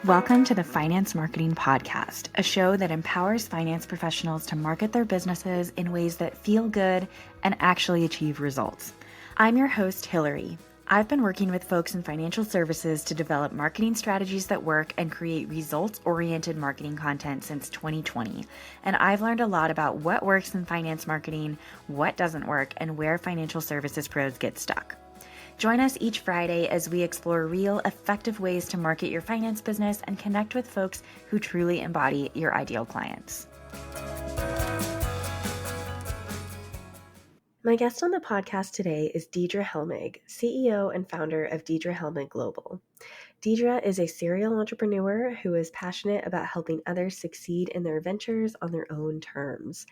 Welcome to the Finance Marketing Podcast, a show that empowers finance professionals to market their businesses in ways that feel good and actually achieve results. I'm your host, Hillary. I've been working with folks in financial services to develop marketing strategies that work and create results-oriented marketing content since 2020. And I've learned a lot about what works in finance marketing, what doesn't work, and where financial services pros get stuck. Join us each Friday as we explore real, effective ways to market your finance business and connect with folks who truly embody your ideal clients. My guest on the podcast today is Deidre Helmig, CEO and founder of Deidre Helmig Global. Deidre is a serial entrepreneur who is passionate about helping others succeed in their ventures on their own terms.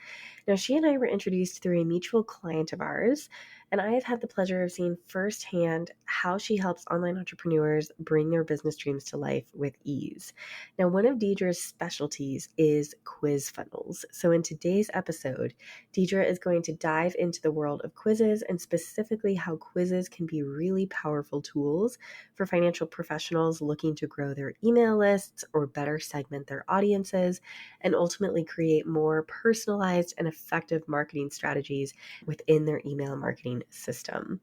Now, she and I were introduced through a mutual client of ours, and I have had the pleasure of seeing firsthand how she helps online entrepreneurs bring their business dreams to life with ease. Now, one of Deidre's specialties is quiz funnels. So in today's episode, Deidre is going to dive into the world of quizzes and specifically how quizzes can be really powerful tools for financial professionals looking to grow their email lists or better segment their audiences and ultimately create more personalized and effective marketing strategies within their email marketing system.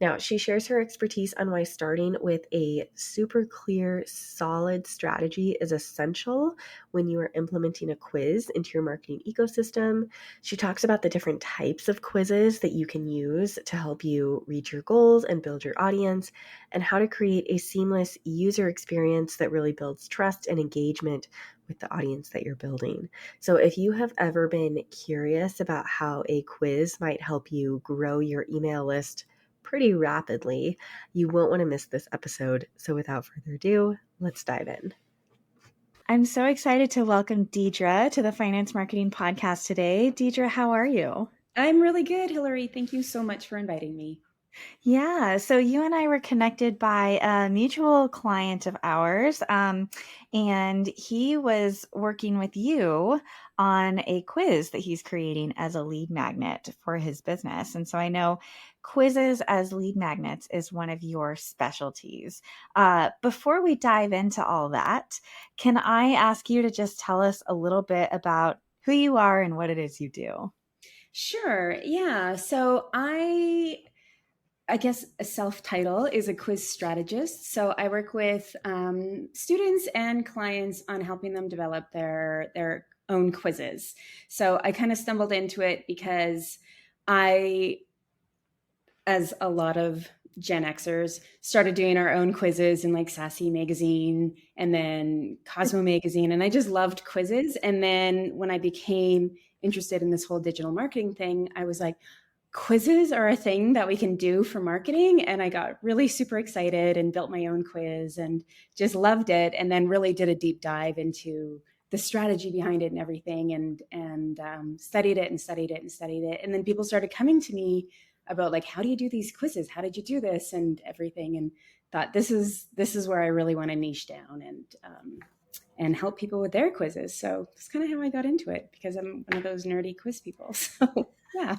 Now, she shares her expertise on why starting with a super clear, solid strategy is essential when you are implementing a quiz into your marketing ecosystem. She talks about the different types of quizzes that you can use to help you reach your goals and build your audience, and how to create a seamless user experience that really builds trust and engagement with the audience that you're building. So if you have ever been curious about how a quiz might help you grow your email list pretty rapidly, you won't want to miss this episode. So without further ado, let's dive in. I'm so excited to welcome Deidre to the Finance Marketing Podcast today. Deidre, how are you? I'm really good, Hillary. Thank you so much for inviting me. Yeah, so you and I were connected by a mutual client of ours, and he was working with you on a quiz that he's creating as a lead magnet for his business. And so I know quizzes as lead magnets is one of your specialties. Before we dive into all that, can I ask you to just tell us a little bit about who you are and what it is you do? Sure. Yeah. So I guess a self-title is a quiz strategist. So I work with students and clients on helping them develop their own quizzes. So I kind of stumbled into it because I, as a lot of Gen Xers, started doing our own quizzes in like Sassy Magazine and then Cosmo Magazine. And I just loved quizzes. And then when I became interested in this whole digital marketing thing, I was like, quizzes are a thing that we can do for marketing. And I got really super excited and built my own quiz and just loved it. And then really did a deep dive into the strategy behind it and everything, and studied it and studied it and studied it. And then people started coming to me about like, how do you do these quizzes? How did you do this and everything? And thought this is where I really want to niche down and help people with their quizzes. So that's kind of how I got into it, because I'm one of those nerdy quiz people. So yeah.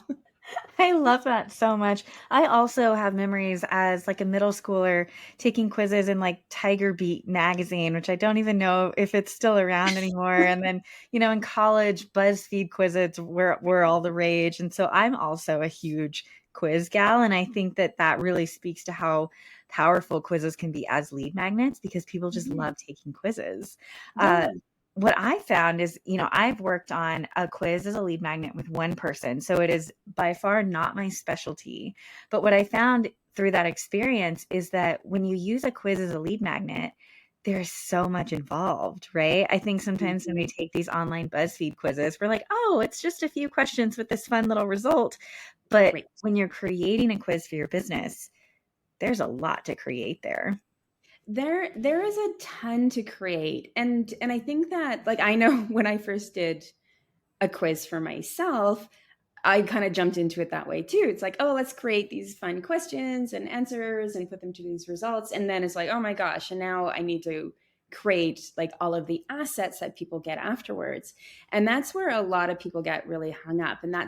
I love that so much. I also have memories as like a middle schooler taking quizzes in like Tiger Beat magazine, which I don't even know if it's still around anymore. And then, in college, BuzzFeed quizzes were all the rage. And so I'm also a huge quiz gal. And I think that really speaks to how powerful quizzes can be as lead magnets, because people just love taking quizzes. Yeah. What I found is, I've worked on a quiz as a lead magnet with one person. So it is by far not my specialty. But what I found through that experience is that when you use a quiz as a lead magnet, there's so much involved, right? I think sometimes when we take these online BuzzFeed quizzes, we're like, oh, it's just a few questions with this fun little result. But Right. when you're creating a quiz for your business, there's a lot to create there. There is a ton to create. And I think that, like, I know when I first did a quiz for myself, I kind of jumped into it that way too. It's like, oh, let's create these fun questions and answers and put them to these results. And then it's like, oh my gosh, and now I need to create like all of the assets that people get afterwards. And that's where a lot of people get really hung up. And I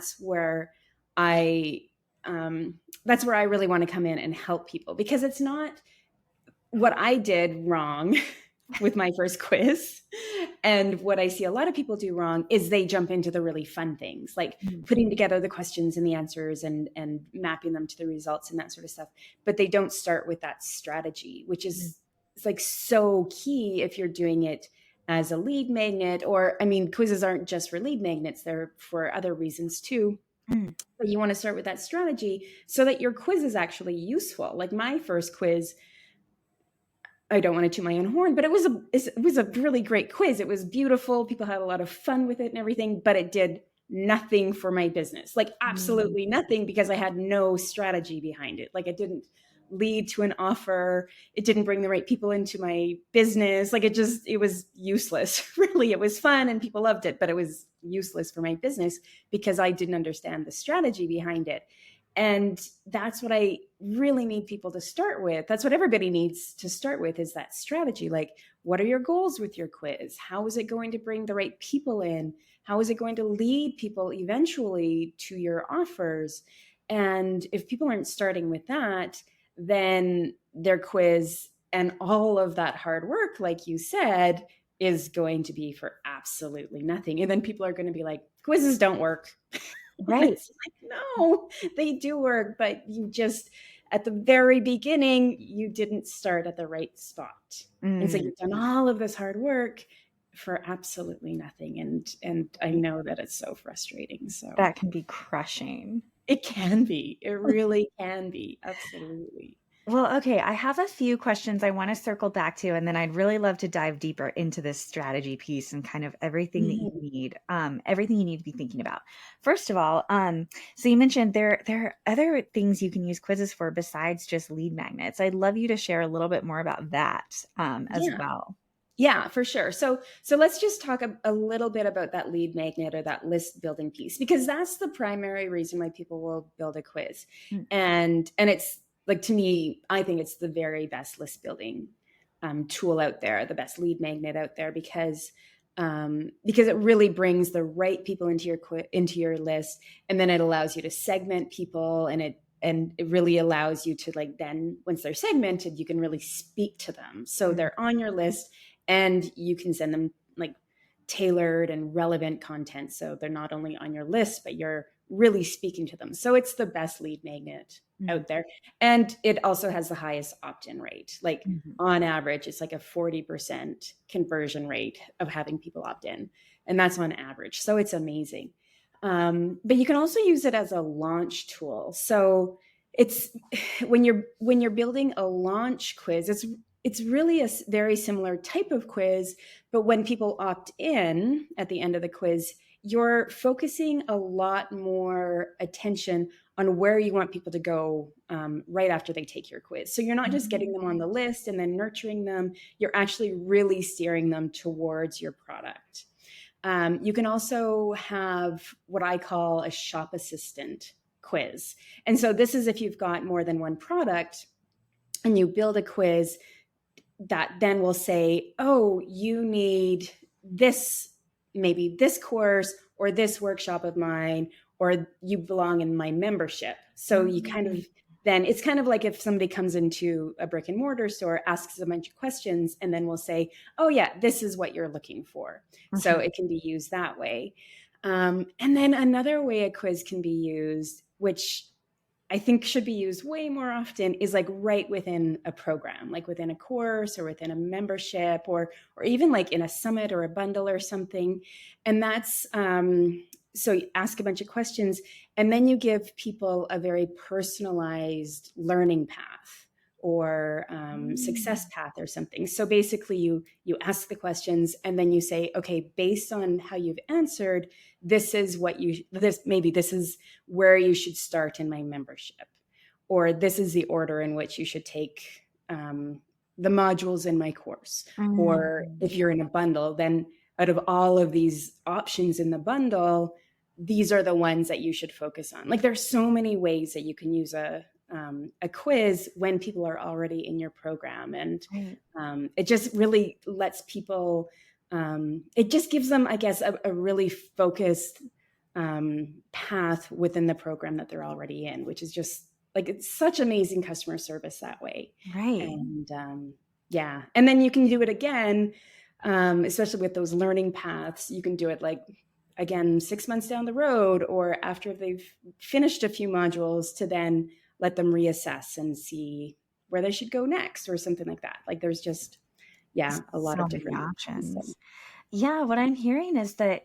that's where I really want to come in and help people, because it's not what I did wrong with my first quiz. And what I see a lot of people do wrong is they jump into the really fun things, like Mm, putting together the questions and the answers and mapping them to the results and that sort of stuff. But they don't start with that strategy, which mm, is it's like so key if you're doing it as a lead magnet. Or I mean, quizzes aren't just for lead magnets, they're for other reasons too. mm. But you want to start with that strategy so that your quiz is actually useful. Like my first quiz, I don't want to toot my own horn, but it was a really great quiz. It was beautiful. People had a lot of fun with it and everything, but it did nothing for my business. Like Mm. absolutely nothing, because I had no strategy behind it. Like it didn't lead to an offer. It didn't bring the right people into my business. Like it was useless. Really, it was fun and people loved it, but it was useless for my business because I didn't understand the strategy behind it. And that's what I really need people to start with. That's what everybody needs to start with, is that strategy. Like, what are your goals with your quiz? How is it going to bring the right people in? How is it going to lead people eventually to your offers? And if people aren't starting with that, then their quiz and all of that hard work, like you said, is going to be for absolutely nothing. And then people are going to be like, quizzes don't work. And Right. it's like, no, they do work, but you just, at the very beginning, you didn't start at the right spot. And so Mm, you've done all of this hard work for absolutely nothing. And I know that it's so frustrating. So that can be crushing. it can be. It really can be. Absolutely. Well, okay, I have a few questions I want to circle back to, and then I'd really love to dive deeper into this strategy piece and kind of everything that you Mhm. need, everything you need to be thinking about. First of all, so you mentioned there are other things you can use quizzes for besides just lead magnets. I'd love you to share a little bit more about that, as Yeah. well. Yeah, for sure. So let's just talk a little bit about that lead magnet or that list building piece, because that's the primary reason why people will build a quiz. Mm, And it's like, to me, I think it's the very best list building tool out there, the best lead magnet out there, because it really brings the right people into your list, and then it allows you to segment people, and it really allows you to, like, then once they're segmented, you can really speak to them, so mm, they're on your list, and you can send them like tailored and relevant content. So they're not only on your list, but you're really speaking to them. So it's the best lead magnet mm, out there. And it also has the highest opt in rate. Like mhm. on average, it's like a 40% conversion rate of having people opt in. And that's on average. So it's amazing. But you can also use it as a launch tool. So it's when you're building a launch quiz, it's really a very similar type of quiz, but when people opt in at the end of the quiz, you're focusing a lot more attention on where you want people to go right after they take your quiz. So you're not just getting them on the list and then nurturing them, you're actually really steering them towards your product. You can also have what I call a shop assistant quiz. And so this is if you've got more than one product and you build a quiz that then will say, oh, you need this, maybe this course or this workshop of mine, or you belong in my membership. So you kind of, Mm, then it's kind of like if somebody comes into a brick and mortar store, asks a bunch of questions, and then we'll say, oh, yeah, this is what you're looking for. So mhm. it can be used that way. And then another way a quiz can be used, which I think should be used way more often, is like right within a program, like within a course or within a membership, or even like in a summit or a bundle or something. And that's so you ask a bunch of questions, and then you give people a very personalized learning path or success Mm, path or something. So basically, you ask the questions, and then you say, okay, based on how you've answered, this is what you this is where you should start in my membership, or this is the order in which you should take the modules in my course. Or mm. if you're in a bundle, then out of all of these options in the bundle, these are the ones that you should focus on. Like there's so many ways that you can use a quiz when people are already in your program, and Right. it just really lets people. It just gives them, I guess, a really focused path within the program that they're already in, which is just like, it's such amazing customer service that way. Right. And Yeah. And then you can do it again, especially with those learning paths. You can do it like, again, 6 months down the road or after they've finished a few modules to then let them reassess and see where they should go next or something like that. Like there's just, yeah, a lot So of many different ways. So, options. Yeah, what I'm hearing is that,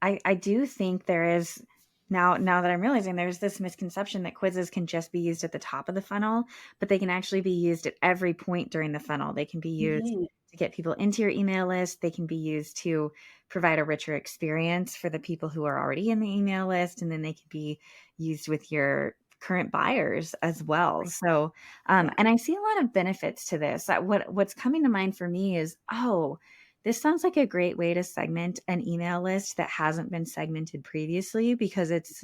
I do think there is now that I'm realizing there's this misconception that quizzes can just be used at the top of the funnel, but they can actually be used at every point during the funnel. They can be used mhm. to get people into your email list. They can be used to provide a richer experience for the people who are already in the email list. And then they can be used with your current buyers as well. So, Yeah. and I see a lot of benefits to this. What's coming to mind for me is, oh, this sounds like a great way to segment an email list that hasn't been segmented previously because it's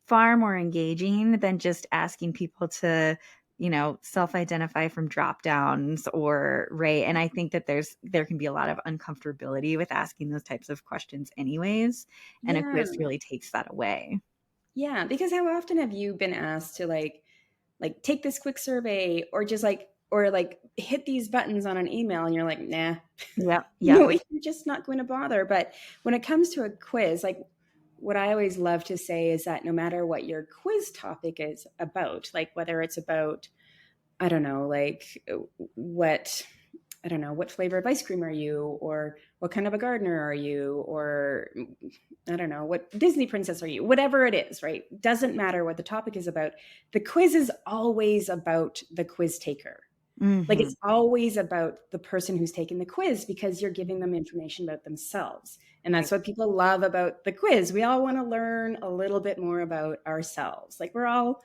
far more engaging than just asking people to, self-identify from drop downs or rate. And I think that there can be a lot of uncomfortability with asking those types of questions anyways. And a Yeah. quiz really takes that away. Yeah. Because how often have you been asked to like take this quick survey or just like hit these buttons on an email and you're like, nah, Yep. Yep. you're just not going to bother. But when it comes to a quiz, like what I always love to say is that no matter what your quiz topic is about, like whether it's about, I don't know, like what, I don't know, what flavor of ice cream are you? Or what kind of a gardener are you? Or I don't know, what Disney princess are you? Whatever it is, right? Doesn't matter what the topic is about. The quiz is always about the quiz taker. Like Hmm. it's always about the person who's taking the quiz because you're giving them information about themselves. And that's Right. what people love about the quiz. We all want to learn a little bit more about ourselves. Like we're all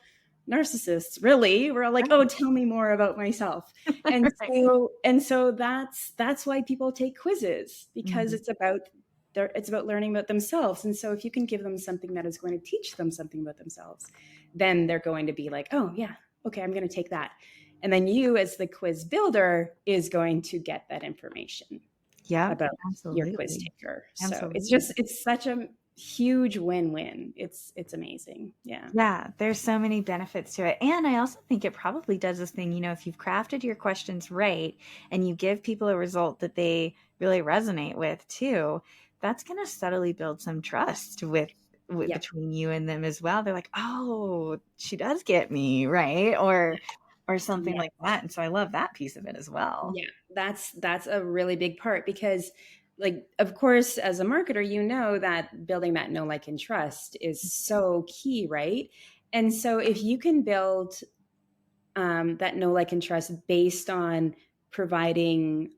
narcissists, really. We're all like, "Oh, Right. tell me more about myself." And Right. so that's why people take quizzes because Mhm. it's about learning about themselves. And so if you can give them something that is going to teach them something about themselves, then they're going to be like, "Oh, yeah, okay, I'm going to take that." And then you, as the quiz builder, is going to get that information Yep. about your quiz Absolutely. taker. So Absolutely. it's such a huge win-win. It's amazing. Yeah. Yeah, there's so many benefits to it. And I also think it probably does this thing, if you've crafted your questions right and you give people a result that they really resonate with too, that's going to subtly build some trust with Yeah. between you and them as well. They're like, "Oh, she does get me," right? Or something Yeah. like that. And so I love that piece of it as well. Yeah. That's a really big part because like of course as a marketer you know that building that know like and trust is so key, right? And so if you can build that know like and trust based on providing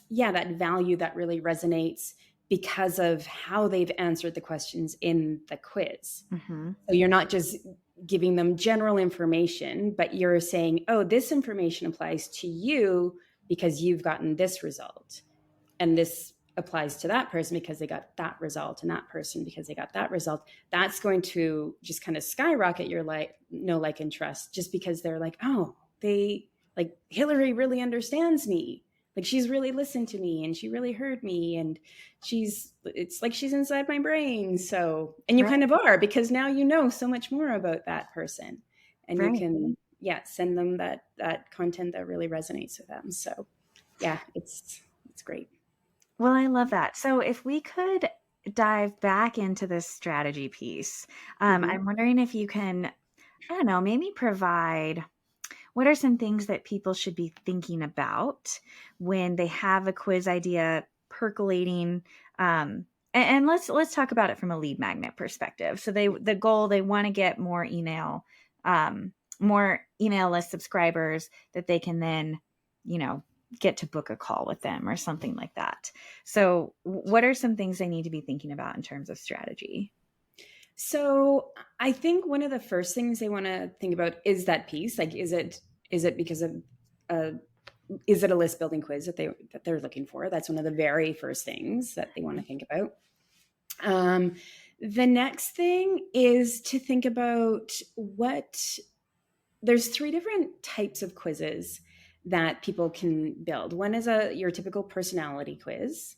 yeah that value that really resonates because of how they've answered the questions in the quiz. Hmm. So you're not just giving them general information, but you're saying, oh, this information applies to you because you've gotten this result. And this applies to that person because they got that result and that person because they got that result. That's going to just kind of skyrocket your know, like, and trust just because they're like, oh, they like Hillary really understands me. Like she's really listened to me and she really heard me and it's like she's inside my brain. So, and you Right. kind of are because now you know so much more about that person and you Right. can, yeah, send them that content that really resonates with them. So yeah, it's great. Well, I love that. So if we could dive back into this strategy piece, Mhm. I'm wondering if you can, I don't know, maybe provide what are some things that people should be thinking about when they have a quiz idea percolating? And let's talk about it from a lead magnet perspective. So the goal, they want to get more email list subscribers that they can then, you know, get to book a call with them or something like that. So what are some things they need to be thinking about in terms of strategy? So I think one of the first things they want to think about is that piece. Like, is it because of uh, is it a list building quiz that they're looking for? That's one of the very first things that they want to think about. Um, the next thing is to think about what there's three different types of quizzes that people can build. One is your typical personality quiz.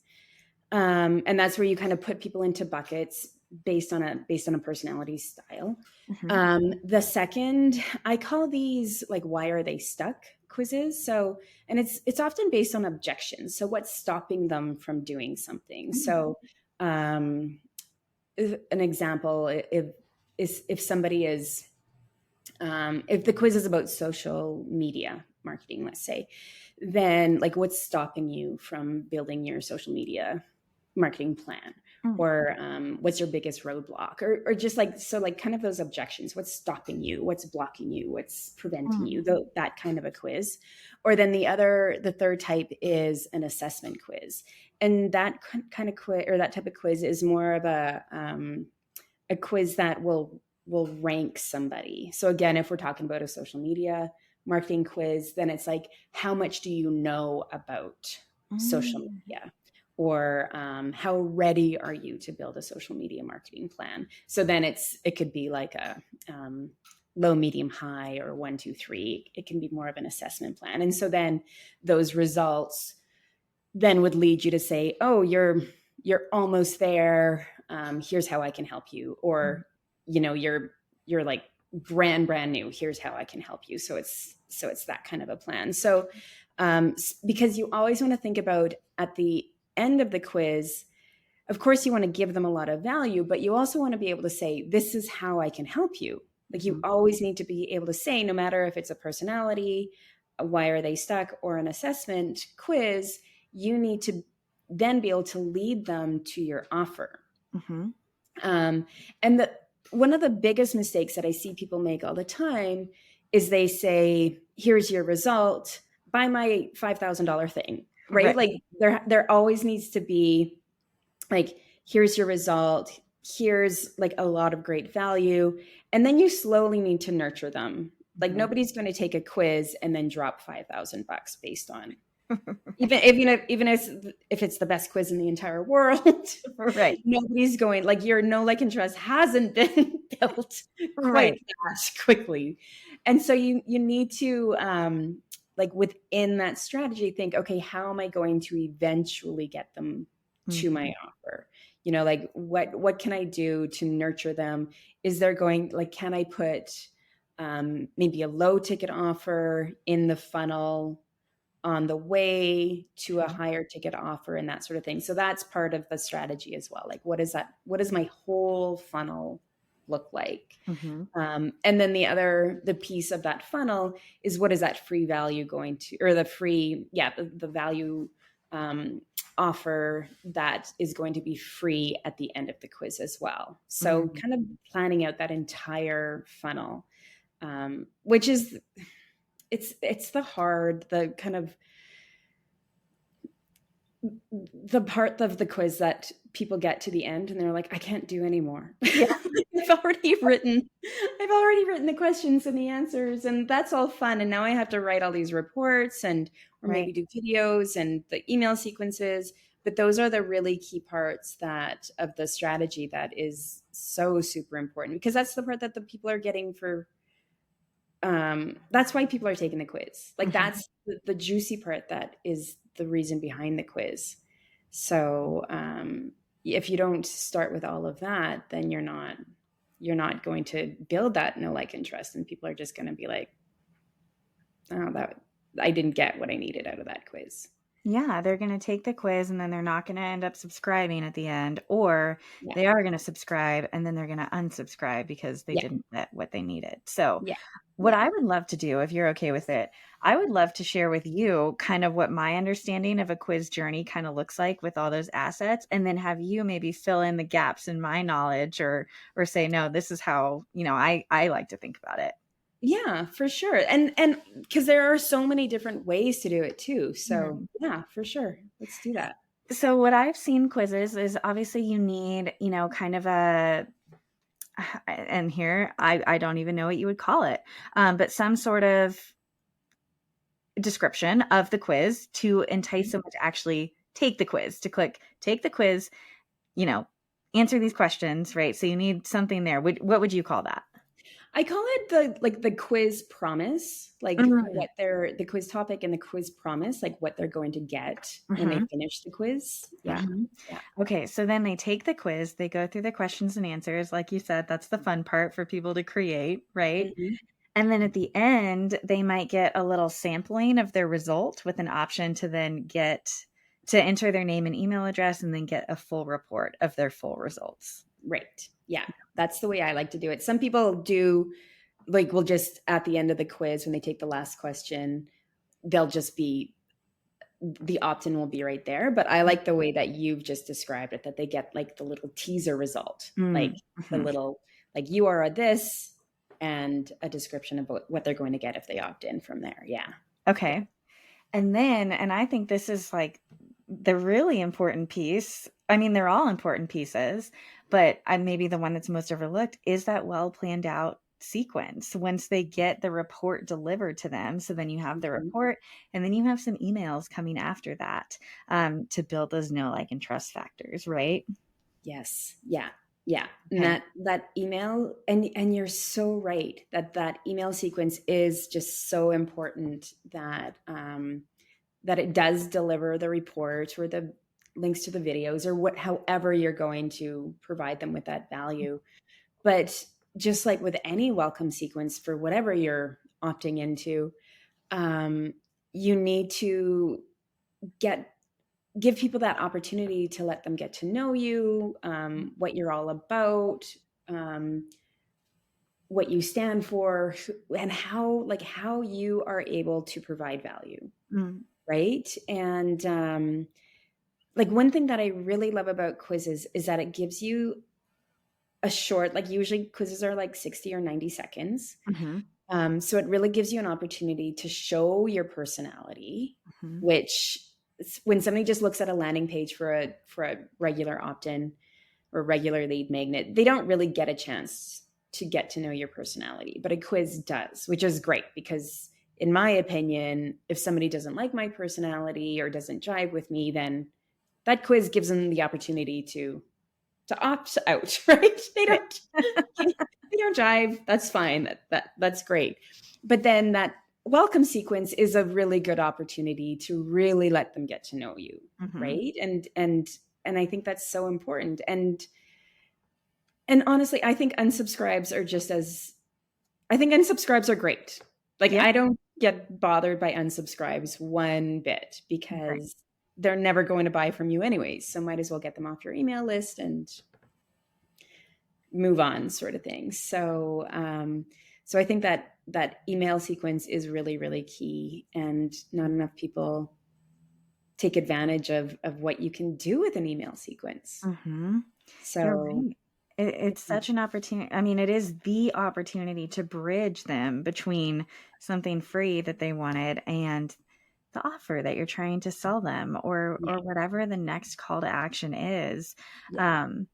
And that's where you kind of put people into buckets based on a personality style. Mhm. The second, I call these like why are they stuck quizzes. So, and it's often based on objections. So what's stopping them from doing something? So, an example, if somebody is, if the quiz is about social media marketing, let's say, then like what's stopping you from building your social media marketing plan? Or what's your biggest roadblock? Or just like, so like kind of those objections, what's stopping you, what's blocking you, what's preventing you, that kind of a quiz. Or then the third type is an assessment quiz. And that kind of quiz, or that type of quiz, is more of a quiz that will rank somebody. So again, if we're talking about a social media marketing quiz, then it's like, how much do you know about social media? Or how ready are you to build a social media marketing plan? So then it could be like a low, medium, high, or 1, 2, 3. It can be more of an assessment plan. And so then those results then would lead you to say, oh, you're almost there. Here's how I can help you. Or, you're like brand new. Here's how I can help you. So it's that kind of a plan. So because you always want to think about at the end of the quiz, of course, you want to give them a lot of value, but you also want to be able to say, this is how I can help you. Like you always need to be able to say, no matter if it's a personality, why are they stuck, or an assessment quiz, you need to then be able to lead them to your offer. And one of the biggest mistakes that I see people make all the time is they say, here's your result, buy my $5,000 thing. Right? Like there always needs to be like, here's your result. Here's like a lot of great value. And then you slowly need to nurture them. Like nobody's going to take a quiz and then drop $5,000 based on, even if it's the best quiz in the entire world, Right. Nobody's going, like, your know, like, and trust hasn't been built quite that quickly. And so you need to, like within that strategy, think, okay, how am I going to eventually get them to my offer? Like what can I do to nurture them? Is there going, like, can I put maybe a low ticket offer in the funnel on the way to a higher ticket offer and that sort of thing? So that's part of the strategy as well. Like, what does my whole funnel look like? And then the piece of that funnel is, what is that free value going to, or the value offer that is going to be free at the end of the quiz as well. So kind of planning out that entire funnel, which is, it's the kind of the part of the quiz that people get to the end and they're like, I can't do anymore. Yeah. I've already written the questions and the answers, and that's all fun. And now I have to write all these reports or maybe do videos and the email sequences. But those are the really key parts of the strategy that is so super important, because that's the part that the people are getting for, that's why people are taking the quiz. Like that's the juicy part. That is the reason behind the quiz. So if you don't start with all of that, then you're not going to build that know, like, and trust. And people are just going to be like, oh, I didn't get what I needed out of that quiz. Yeah, they're going to take the quiz and then they're not going to end up subscribing at the end, or they are going to subscribe and then they're going to unsubscribe because they didn't get what they needed. So what I would love to do, if you're okay with it, I would love to share with you kind of what my understanding of a quiz journey kind of looks like with all those assets, and then have you maybe fill in the gaps in my knowledge, or say, no, this is how, I like to think about it. Yeah, for sure. And because there are so many different ways to do it too. So yeah, for sure. Let's do that. So what I've seen quizzes is, obviously you need, kind of and here, I don't even know what you would call it, but some sort of description of the quiz to entice someone to actually take the quiz, to click, take the quiz, answer these questions, right? So you need something there. What would you call that? I call it the quiz promise, like what the quiz topic and the quiz promise, like what they're going to get when they finish the quiz. Yeah. Okay. So then they take the quiz, they go through the questions and answers. Like you said, that's the fun part for people to create, right? And then at the end, they might get a little sampling of their result with an option to then to enter their name and email address and then get a full report of their full results. Right. Yeah. That's the way I like to do it. Some people do, like, will just at the end of the quiz, when they take the last question, they'll just be, the opt-in will be right there. But I like the way that you've just described it, that they get like the little teaser result, like the little, like you are a this and a description of what they're going to get if they opt in from there. Yeah. Okay. And then, and I think this is like the really important piece. I mean, they're all important pieces, but maybe the one that's most overlooked is that well planned out sequence once they get the report delivered to them. So then you have the report, and then you have some emails coming after that to build those know, like, and trust factors, right? Yes. Yeah. Yeah. Okay. And that email, and you're so right that email sequence is just so important, that that it does deliver the report or the links to the videos or however you're going to provide them with that value. But just like with any welcome sequence for whatever you're opting into, you need to give people that opportunity to let them get to know you, what you're all about, what you stand for, and how you are able to provide value. Right. And like, one thing that I really love about quizzes is that it gives you a short, like, usually quizzes are like 60 or 90 seconds. So it really gives you an opportunity to show your personality, which, when somebody just looks at a landing page for a regular opt-in or regular lead magnet, they don't really get a chance to get to know your personality. But a quiz does, which is great, because in my opinion, if somebody doesn't like my personality or doesn't jive with me, then that quiz gives them the opportunity to opt out, right? They don't jive. That's fine. That's great. But then that welcome sequence is a really good opportunity to really let them get to know you, right? And I think that's so important. And honestly, I think unsubscribes are great. Like, I don't get bothered by unsubscribes one bit, because they're never going to buy from you anyways. So might as well get them off your email list and move on, sort of thing. So I think that email sequence is really, really key, and not enough people take advantage of what you can do with an email sequence. So you're right. It's such an opportunity. I mean, it is the opportunity to bridge them between something free that they wanted and the offer that you're trying to sell them, or whatever the next call to action is. And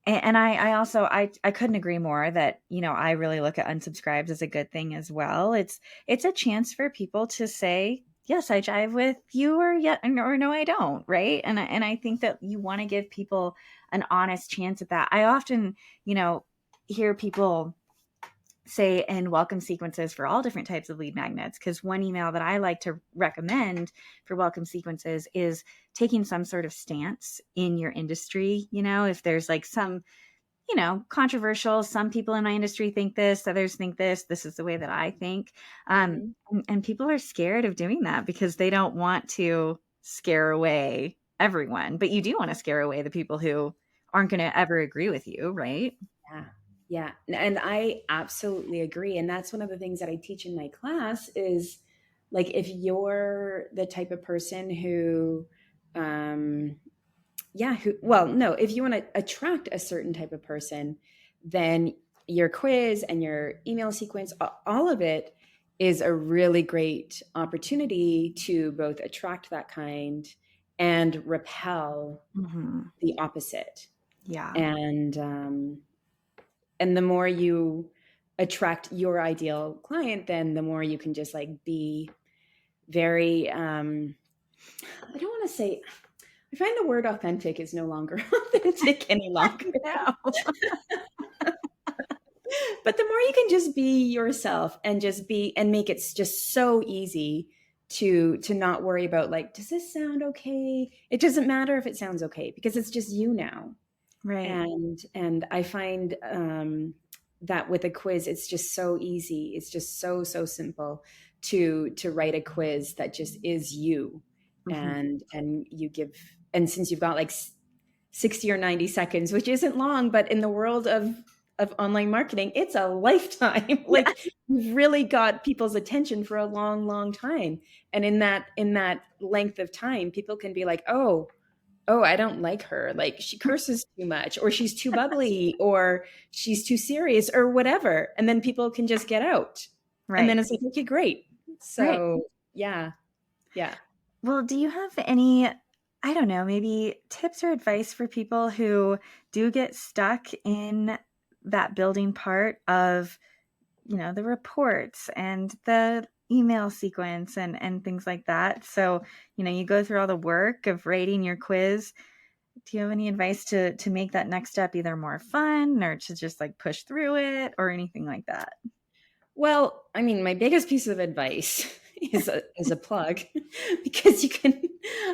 I also, I couldn't agree more that, I really look at unsubscribes as a good thing as well. It's a chance for people to say, yes, I jive with you, or no, I don't. Right. And I think that you want to give people an honest chance at that. I often, hear people say in welcome sequences for all different types of lead magnets, because one email that I like to recommend for welcome sequences is taking some sort of stance in your industry. If there's like some, controversial, some people in my industry think this, others think this is the way that I think. And people are scared of doing that because they don't want to scare away everyone, but you do want to scare away the people who aren't going to ever agree with you. Right. Yeah. And I absolutely agree. And that's one of the things that I teach in my class is, like, if you're the type of person who, if you want to attract a certain type of person, then your quiz and your email sequence, all of it is a really great opportunity to both attract that kind and repel the opposite. Yeah. And the more you attract your ideal client, then the more you can just, like, be very, I don't want to say, I find the word authentic is no longer authentic any longer now. But the more you can just be yourself and make it just so easy to not worry about, like, does this sound okay? It doesn't matter if it sounds okay, because it's just you now. Right. And I find, that with a quiz, it's just so easy. It's just so simple to write a quiz that just is you. And you give, and since you've got like 60 or 90 seconds, which isn't long, but in the world of online marketing, it's a lifetime. Like, you've really got people's attention for a long time. And in that length of time, people can be like, oh, I don't like her. Like, she curses too much, or she's too bubbly, or she's too serious, or whatever. And then people can just get out. Right. And then it's like, okay, great. So Right. yeah. Well, do you have any, I don't know, maybe tips or advice for people who do get stuck in that building part of, the reports and the email sequence and things like that? So, you go through all the work of rating your quiz. Do you have any advice to make that next step either more fun, or to just like push through it, or anything like that? Well, I mean, my biggest piece of advice is a plug, because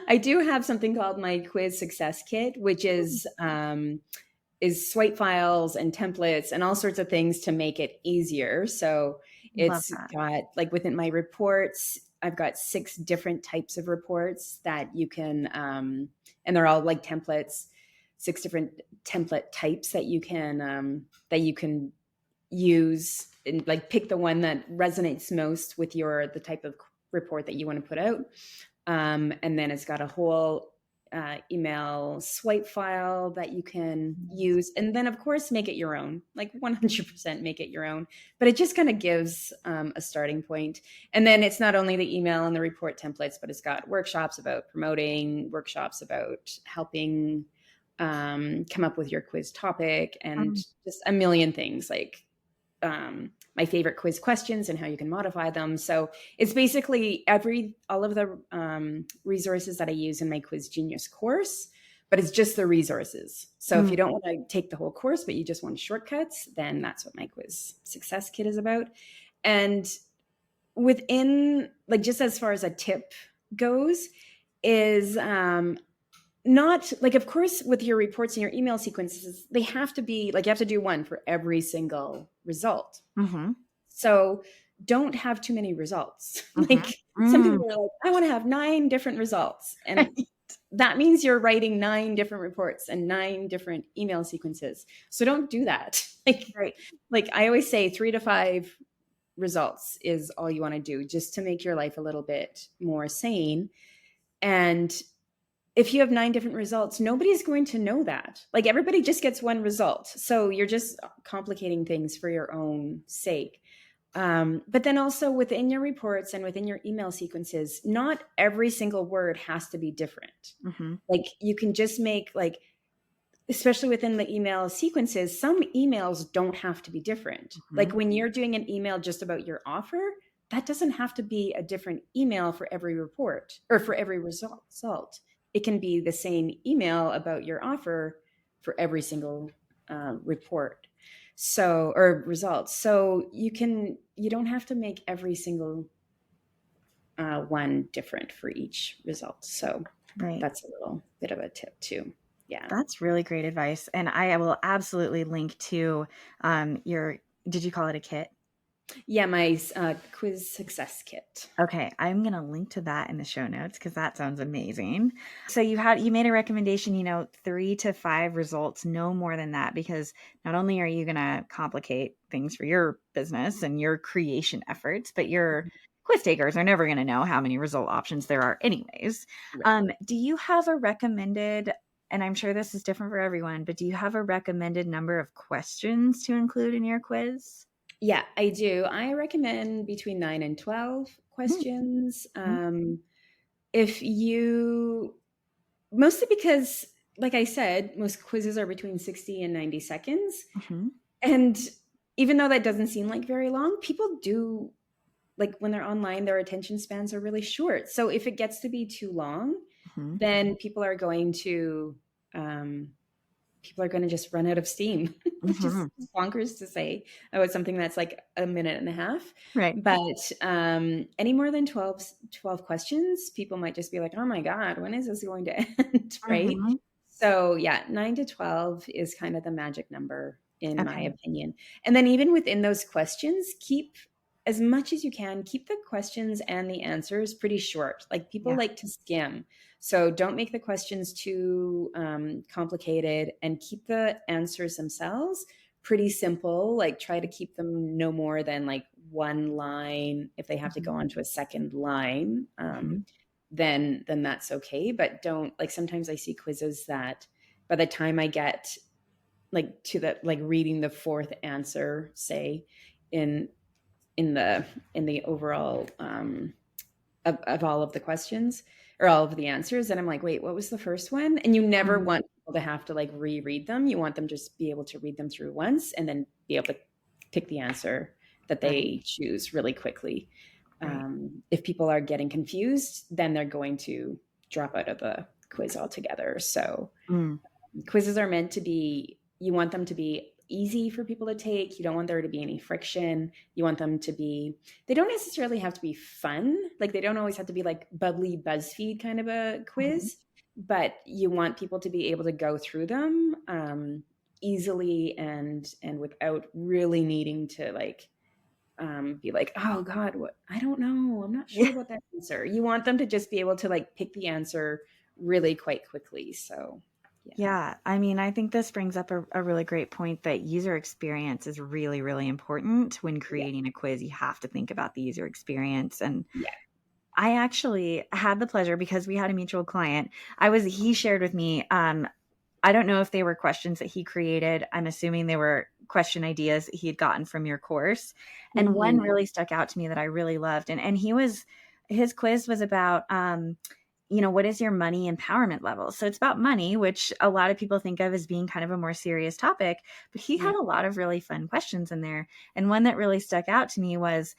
I do have something called my quiz success kit, which is swipe files and templates and all sorts of things to make it easier. So Love it's that. got, like, within my reports, I've got 6 different types of reports that you can, and they're all like templates, 6 different template types that you can use, and like pick the one that resonates most with the type of report that you want to put out. And then it's got a whole email swipe file that you can use. And then, of course, make it your own, like 100% make it your own. But it just kind of gives a starting point. And then it's not only the email and the report templates, but it's got workshops about promoting, workshops about helping come up with your quiz topic, and just a million things, like my favorite quiz questions and how you can modify them. So it's basically all of the resources that I use in my Quiz Genius course, but it's just the resources. So if you don't want to take the whole course, but you just want shortcuts, then that's what my Quiz Success Kit is about. And within, like, just as far as a tip goes, is not like, of course, with your reports and your email sequences, they have to be like, you have to do one for every single result. So don't have too many results. Like, some people are like, I want to have 9 different results. And that means you're writing 9 different reports and 9 different email sequences. So don't do that. Like I always say, 3 to 5 results is all you want to do, just to make your life a little bit more sane. And if you have 9 different results, nobody's going to know that. Like, everybody just gets one result. So you're just complicating things for your own sake. But then also, within your reports and within your email sequences, not every single word has to be different. Like, you can just make, like, especially within the email sequences, some emails don't have to be different. Like, when you're doing an email just about your offer, that doesn't have to be a different email for every report or for every result. It can be the same email about your offer for every single report, or results. So you don't have to make every single one different for each result. So that's a little bit of a tip too. Yeah, that's really great advice, and I will absolutely link to did you call it a kit? Yeah, my Quiz Success Kit. Okay, I'm going to link to that in the show notes, because that sounds amazing. So you made a recommendation, 3 to 5 results, no more than that, because not only are you going to complicate things for your business and your creation efforts, but your quiz takers are never going to know how many result options there are anyways. Do you have a recommended, and I'm sure this is different for everyone, but do you have a recommended number of questions to include in your quiz? Yeah, I do. I recommend between 9 and 12 questions. Mostly because, like I said, most quizzes are between 60 and 90 seconds. And even though that doesn't seem like very long, people do, like, when they're online, their attention spans are really short. So if it gets to be too long, then people are going to just run out of steam, which is bonkers to say about something that's like a minute and a half. Right. But any more than 12 questions, people might just be like, oh my God, when is this going to end? Right. So yeah, 9 to 12 is kind of the magic number in my Okay. opinion. And then even within those questions, keep as much as you can, keep the questions and the answers pretty short. Like people Yeah. like to skim. So don't make the questions too complicated, and keep the answers themselves pretty simple. Like try to keep them no more than like one line. If they have to Mhm. go on to a second line, Mhm. then that's okay. But don't, like, sometimes I see quizzes that by the time I get like to the like reading the fourth answer, say, in in the overall of all of the questions or all of the answers, and I'm like, wait, what was the first one? And you never Mhm. want people to have to like reread them. You want them just be able to read them through once and then be able to pick the answer that Right. they choose really quickly. Right. If people are getting confused, then they're going to drop out of the quiz altogether. So Mm. quizzes are meant to be, you want them to be easy for people to take. You don't want there to be any friction. You want them to be, they don't necessarily have to be fun. Like they don't always have to be like bubbly BuzzFeed kind of a Mhm. quiz, but you want people to be able to go through them easily and without really needing to like be like, oh God, what, I don't know, I'm not sure Yeah. about that answer. You want them to just be able to like pick the answer really quite quickly. So yeah. Yeah, I mean, I think this brings up a really great point that user experience is really, really important when Yeah. creating a quiz. You have to think about the user experience. And Yeah. I actually had the pleasure, because we had a mutual client. He shared with me, I don't know if they were questions that he created. I'm assuming they were question ideas that he had gotten from your course. And one Mhm. really stuck out to me that I really loved. And his quiz was about, what is your money empowerment level? So it's about money, which a lot of people think of as being kind of a more serious topic, but he Yeah. had a lot of really fun questions in there. And one that really stuck out to me was,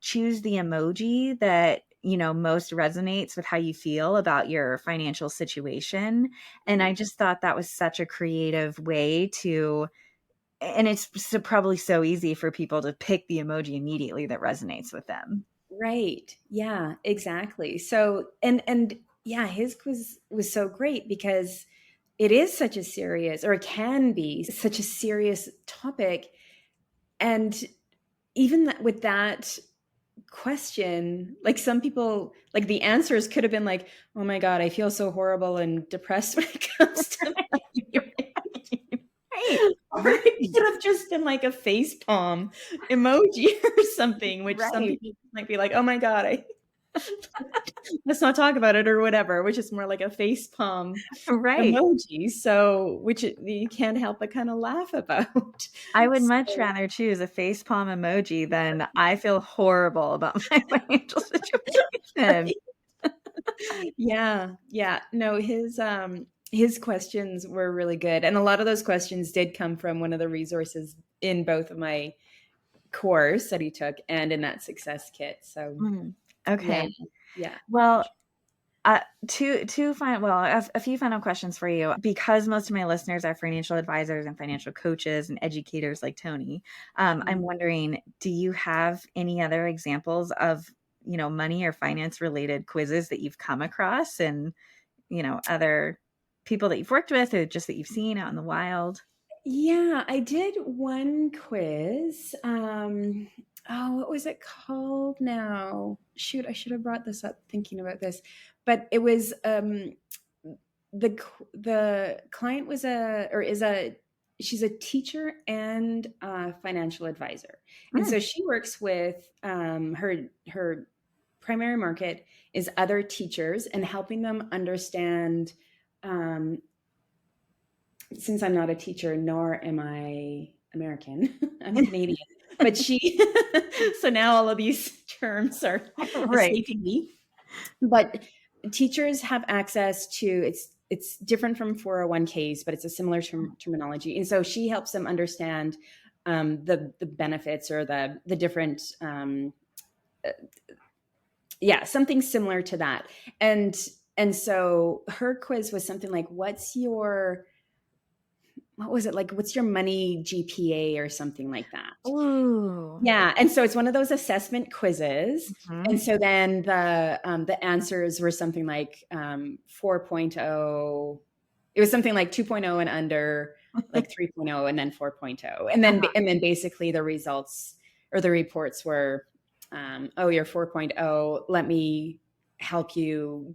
choose the emoji that, most resonates with how you feel about your financial situation. And I just thought that was such a creative way to, and it's probably so easy for people to pick the emoji immediately that resonates with them. Right. Yeah, exactly. So and yeah, his quiz was so great because it is such a serious, or it can be such a serious topic. And even with that question, like some people, like the answers could have been like, oh my God, I feel so horrible and depressed when it comes to money. Right. Or Right. it could have just been like a face palm emoji or something, which some Right. people might be like, oh my God, let's not talk about it or whatever, which is more like a face palm Right. emoji. So, which you can't help but kind of laugh about. I would much So, rather choose a facepalm emoji than I feel horrible about my financial situation. yeah, yeah. No, his questions were really good. And a lot of those questions did come from one of the resources in both of my course that he took and in that success kit. So Mm, yeah, okay. yeah. Well, two final, well, a few final questions for you, because most of my listeners are financial advisors and financial coaches and educators like Tony. I'm wondering, do you have any other examples of, money or finance related quizzes that you've come across, and, other people that you've worked with, or just that you've seen out in the wild? Yeah, I did one quiz. Oh, what was it called now? Shoot, I should have brought this up thinking about this. But it was the client was a or is a she's a teacher and a financial advisor. And Mm, so she works with her primary market is other teachers and helping them understand, um, since I'm not a teacher, nor am I American, I'm Canadian. But so now all of these terms are right. escaping me. But teachers have access to, it's different from 401ks, but it's a similar terminology. And so she helps them understand the benefits or the different yeah, something similar to that. And so her quiz was something like, what was it like, what's your money GPA or something like that. Ooh. Yeah, and so it's one of those assessment quizzes. And Mhm. so then the answers were something like 4.0. It was something like 2.0 and under, like 3.0 and then 4.0. And then basically the results or the reports were, oh, you're 4.0. Let me help you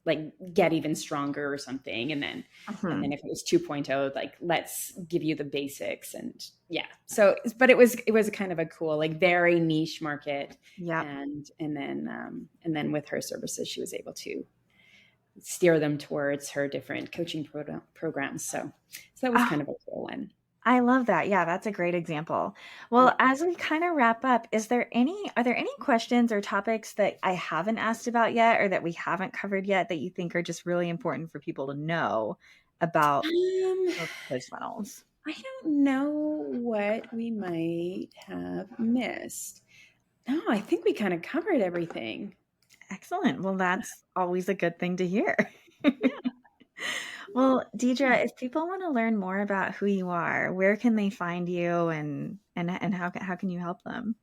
like get even stronger or something. And then if it was 2.0, like, let's give you the basics. And yeah, so, but it was kind of a cool, like, very niche market. Yeah. And then with her services, she was able to steer them towards her different coaching programs. So that was kind of a cool one. I love that. Yeah, that's a great example. Well, as we kind of wrap up, are there any questions or topics that I haven't asked about yet or that we haven't covered yet that you think are just really important for people to know about quiz funnels? I don't know what we might have missed. No, I think we kind of covered everything. Excellent. Well, that's always a good thing to hear. Well, Deidra, if people want to learn more about who you are, where can they find you and how can you help them?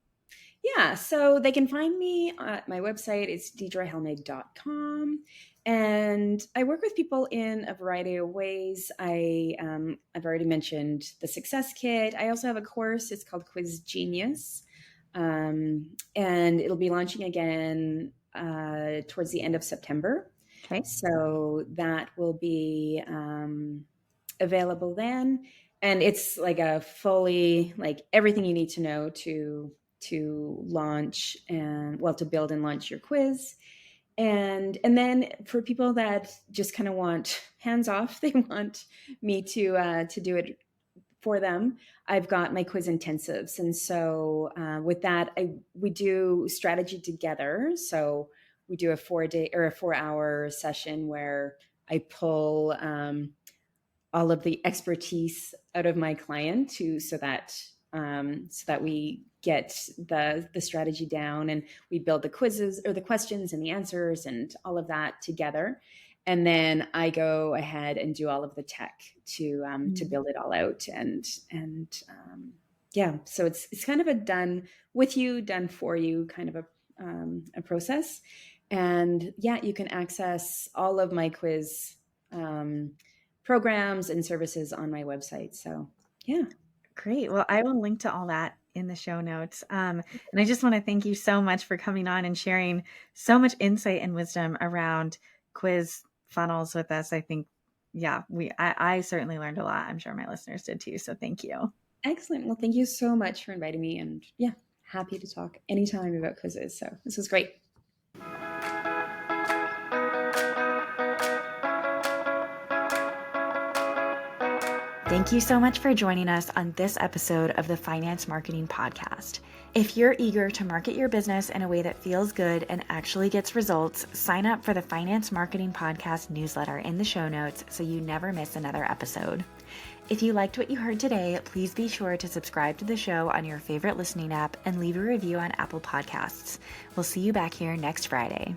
Yeah, so they can find me at my website. It's deidrehelmig.com. And I work with people in a variety of ways. I've already mentioned the Success Kit. I also have a course. It's called Quiz Genius. And it'll be launching again towards the end of September. Okay. So that will be available then. And it's like a fully, like, everything you need to know to launch and, well, to build and launch your quiz. And then for people that just kind of want hands off, they want me to do it for them, I've got my quiz intensives. And so with that, we do strategy together. So we do a 4-day or a 4-hour session where I pull all of the expertise out of my client so that we get the strategy down, and we build the quizzes or the questions and the answers and all of that together. And then I go ahead and do all of the tech to build it all out. And yeah, so it's kind of a done with you, done for you kind of a process. And yeah, you can access all of my quiz programs and services on my website. So yeah. Great. Well, I will link to all that in the show notes. And I just want to thank you so much for coming on and sharing so much insight and wisdom around quiz funnels with us. I think, yeah, I certainly learned a lot. I'm sure my listeners did too. So thank you. Excellent. Well, thank you so much for inviting me. And yeah, happy to talk anytime about quizzes. So this was great. Thank you so much for joining us on this episode of the Finance Marketing Podcast. If you're eager to market your business in a way that feels good and actually gets results, sign up for the Finance Marketing Podcast newsletter in the show notes so you never miss another episode. If you liked what you heard today, please be sure to subscribe to the show on your favorite listening app and leave a review on Apple Podcasts. We'll see you back here next Friday.